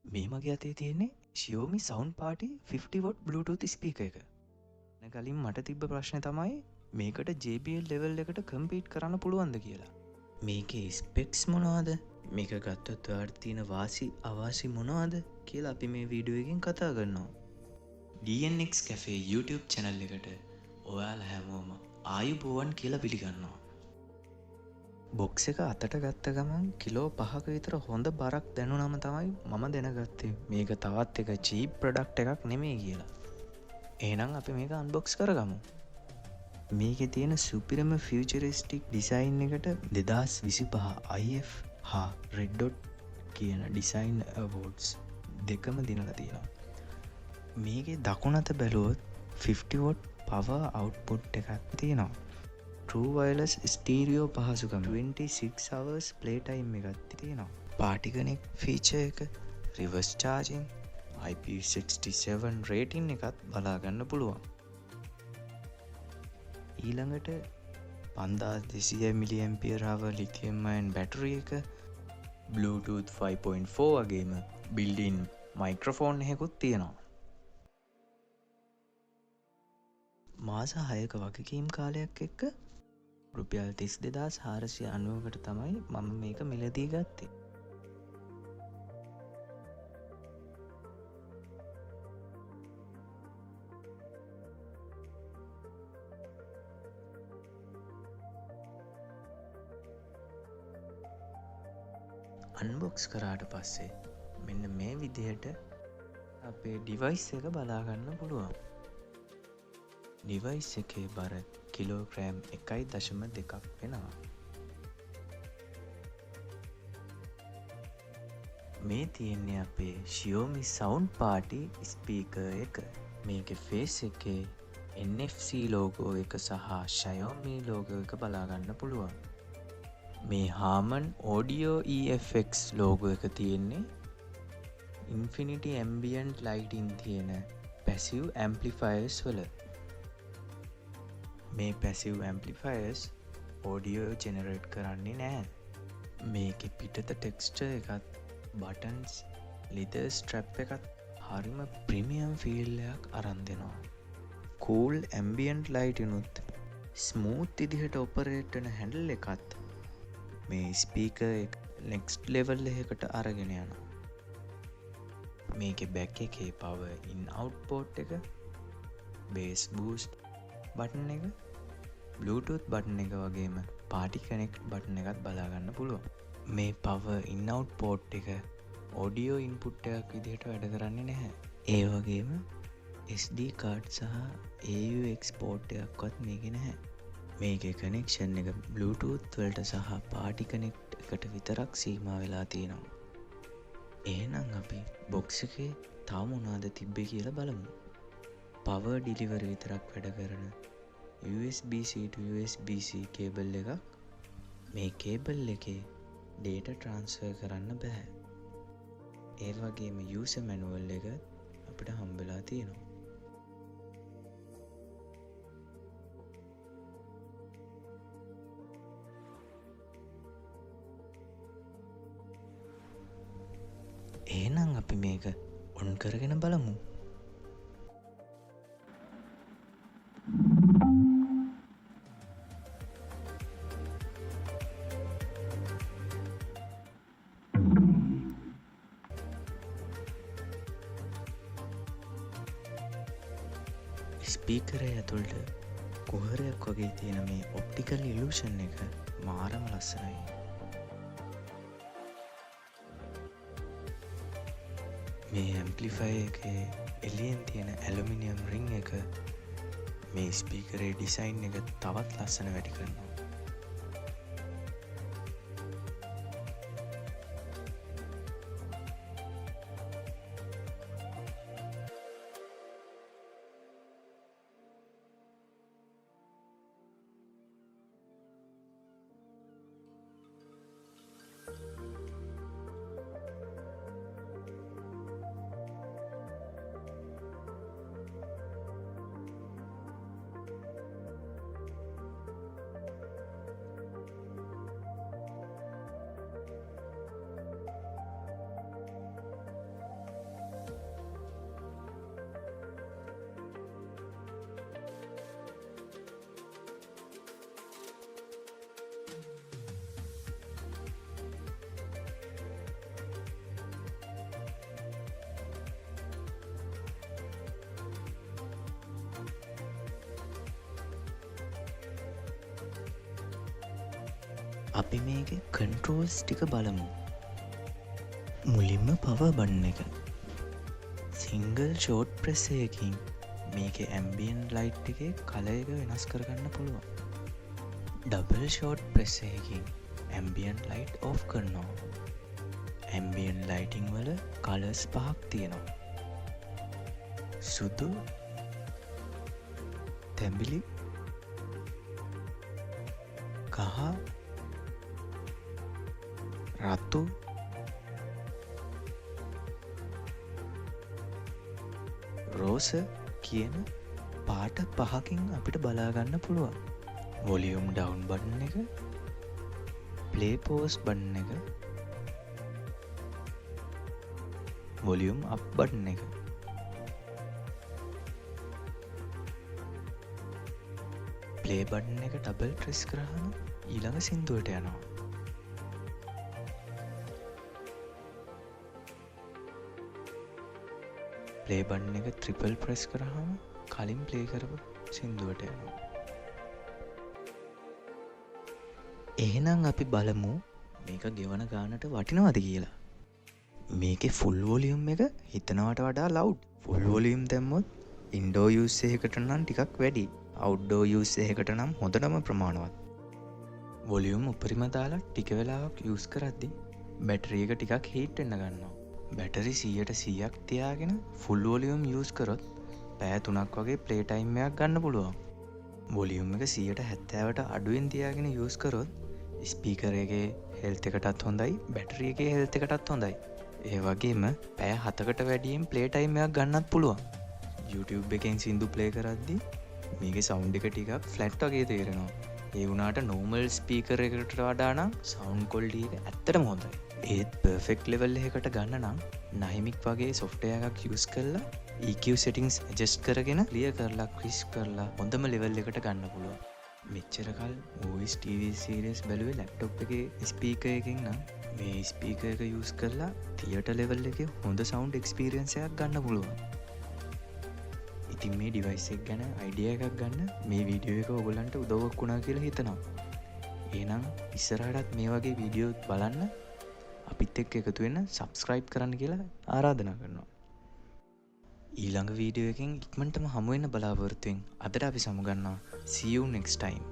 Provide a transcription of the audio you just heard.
මේ මගේ අතේ තියෙන්නේ Xiaomi Sound Party 50W Bluetooth speaker එක. කලින් මට තිබ්බ ප්‍රශ්නේ තමයි මේකට JBL level එකට කම්පීට් කරන්න පුළුවන්ද කියලා. මේකේ ස්පෙක්ස් මොනවද? මේක ගත්තොත් ඔයාලට තියෙන වාසි අවාසි මොනවද කියලා අපි මේ වීඩියෝ එකෙන් කතා කරනවා. DNX Cafe YouTube channel එකට ඔයාලා හැමෝම ආයුබෝවන් කියලා පිළිගන්නවා. බොක්ස් එක අතට ගත්ත ගමන් කිලෝ 5ක විතර හොඳ බරක් දැනුනම තමයි මම දැනගත්තේ මේක තවත් එක චීප් ප්‍රොඩක්ට් එකක් නෙමෙයි කියලා. එහෙනම් අපි මේක අන්බොක්ස් කරගමු. මේකේ තියෙන සුපිරිම ෆියුචරිස්ටික් ඩිසයින් එකට 2025 IF හා Red Dot කියන ඩිසයින් අවෝඩ්ස් දෙකම දිනලා තියෙනවා. මේකේ දකුණත බැලුවොත් 50W power output එකක් තියෙනවා. True Wireless Stereo පහසුකම 26 hours play time එකක් තියෙනවා. Party Connect feature එක, reverse charging, IP67 rating එකත් බලා ගන්න පුළුවන්. ඊළඟට 5200 mAh lithium ion battery එක, Bluetooth 5.4 වගේම built-in microphone එකකුත් තියෙනවා. මාස 6ක වගකීම් කාලයක් එක්ක රුපියල් 32490කට තමයි මම මේක මිලදී ගත්තේ. අන්බොක්ස් කරාට පස්සේ මෙන්න මේ විදිහට අපේ ඩිවයිස් එක බලා ගන්න පුළුවන්. ඩිවයිස් එකේ බර කිලෝග්‍රෑම් 1.2ක් වෙනවා. මේ තියෙන්නේ අපේ Xiaomi Sound Party ස්පීකර් එක. මේකේ ෆේස් එකේ NFC ලෝගෝ එක සහ Xiaomi ලෝගෝ එක බලා ගන්න පුළුවන්. මේ Harman Audio EFX ලෝගෝ එක තියෙන්නේ Infinity Ambient Lighting තියෙන passive amplifiers වල. මේ passive amplifiers audio generate කරන්නේ නැහැ. මේකේ පිටත texture එකත් buttons leather strap එකත් හරිම premium feel එකක් අරන් දෙනවා. cool ambient light උනුත් smooth විදිහට operate වෙන handle එකත් මේ speaker එක next level එකකට අරගෙන යනවා. මේකේ back එකේ power in out port එක, bass boost බටන් එක, Bluetooth බටන් එක වගේම Party Connect බටන් එකත් බලා ගන්න පුළුවන්. මේ power in out port එක audio input එකක් විදිහට වැඩ කරන්නේ නැහැ. ඒ වගේම SD card සහ AUX port එකක්වත් මේකේ නැහැ. මේකේ connection එක Bluetooth වලට සහ Party Connect එකට විතරක් සීමා වෙලා තියෙනවා. එහෙනම් අපි box එකේ තව මොනවද තිබ්බේ කියලා බලමු. power delivery විතරක් වැඩ කරන USB-C to USB-C කේබල් එකක්. මේ කේබල් එකේ data transfer කරන්න බෑ. ඒ වගේම user manual එක අපිට හම්බෙලා තියෙනවා. එහෙනම් අපි මේක on කරගෙන බලමු. ස්පීකරය ඇතුළට කුහරයක් වගේ තියෙන මේ ඔප්ටිකල් ඉලූෂන් එක මාරම ලස්සනයි. මේ ඇම්ප්ලිෆයර් එකේ එළියෙන් තියෙන ඇලුමිනියම් රින් එක මේ ස්පීකරේ ඩිසයින් එක තවත් ලස්සන වැඩි කරනවා. අපි මේක කන්ට්‍රෝල්ස් ටික බලමු. මුලින්ම පවර් බටන් එක. සිංගල් ෂෝට් ප්‍රෙස් එකකින් මේකේ ඇම්බියන්ට් ලයිට් එකේ කලර් එක වෙනස් කරගන්න පුළුවන්. ඩබල් ෂෝට් ප්‍රෙස් එකකින් ඇම්බියන්ට් ලයිට් ඔෆ් කරනවා. ඇම්බියන්ට් ලයිටිං වල කලර්ස් පහක් තියෙනවා. සුදු, තැඹිලි, කහ, රතු, රෝස කියන පාට පහකින් අපිට බලාගන්න පුළුවන්. වොලියුම් ඩවුන් බටන් එක, ප්ලේ පෝස් බටන් එක, වොලියුම් අප් බටන් එක. ප්ලේ බටන් එක ඩබල් ප්‍රෙස් කරාම ඊළඟ සින්දුවට යනවා. ප්ලේ බටන් එක ට්‍රිපල් ප්‍රෙස් කරාම කලින් ප්ලේ කරපු සින්දුවට යනවා. එහෙනම් අපි බලමු මේක ගෙවන ගානට වටිනවද කියලා. මේකේ ෆුල් වොලියුම් එක හිතනවට වඩා ලවුඩ්. ෆුල් වොලියුම් දැම්මොත් ඉන්ඩෝ යූස් එකකට නම් ටිකක් වැඩි. අවුට්ඩෝ යූස් එකකට නම් හොඳටම ප්‍රමාණවත්. වොලියුම් උපරිම දාලා ටික වෙලාවක් යූස් කරද්දී බැටරි එක ටිකක් හීට් වෙන්න ගන්නවා. බැටරි 100%ක් තියාගෙන ෆුල් වොලියුම් යූස් කරොත් පැය 3ක් වගේ ප්ලේ ටයිම් එකක් ගන්න පුළුවන්. වොලියුම් එක 70%ට අඩුවෙන් තියාගෙන යූස් කරොත් ස්පීකර් එකේ හෙල්ත් එකටත් හොඳයි, බැටරි එකේ හෙල්ත් එකටත් හොඳයි. ඒ වගේම පැය 7කට වැඩියෙන් ප්ලේ ටයිම් එකක් ගන්නත් පුළුවන්. YouTube එකෙන් සින්දු ප්ලේ කරද්දී මේකේ සවුන්ඩ් එක ටිකක් ෆ්ලැට් වගේ තේරෙනවා. ඒ වුණාට නෝමල් ස්පීකර් එකකට වඩා නම් සවුන්ඩ් ක්වොලිටි එක ඇත්තටම හොඳයි. ඒත් පර්ෆෙක්ට් ලෙවල් එකකට ගන්න නම් නයිමික් වගේ සොෆ්ට්වෙයාර් එකක් යූස් කරලා EQ settings adjust කරගෙන ක්ලියර් කරලා ක්‍රිස්ප් කරලා හොඳම ලෙවල් එකට ගන්න පුළුවන්. මෙච්චර කල් movies TV series බැලුවේ ලැප්ටොප් එකේ ස්පීකර් එකකින් නම් මේ ස්පීකර් එක යූස් කරලා තියටර් ලෙවල් එකේ හොඳ සවුන්ඩ් එක්ස්පීරියන්ස් එකක් ගන්න පුළුවන්. ඉතින් මේ ඩිවයිස් එක ගැන අයිඩියා එකක් ගන්න මේ වීඩියෝ එක ඔයගොල්ලන්ට උදව්වක් වුණා කියලා හිතනවා. එහෙනම් ඉස්සරහටත් මේ වගේ වීඩියෝ බලන්න අපිත් එක්ක එකතු වෙන්න subscribe කරන්න කියලා ආරාධනා කරනවා. ඊළඟ වීඩියෝ එකෙන් ඉක්මනටම හමු වෙන්න බලාපොරොත්තු වෙමින් අදට අපි සමුගන්නවා. See you next time.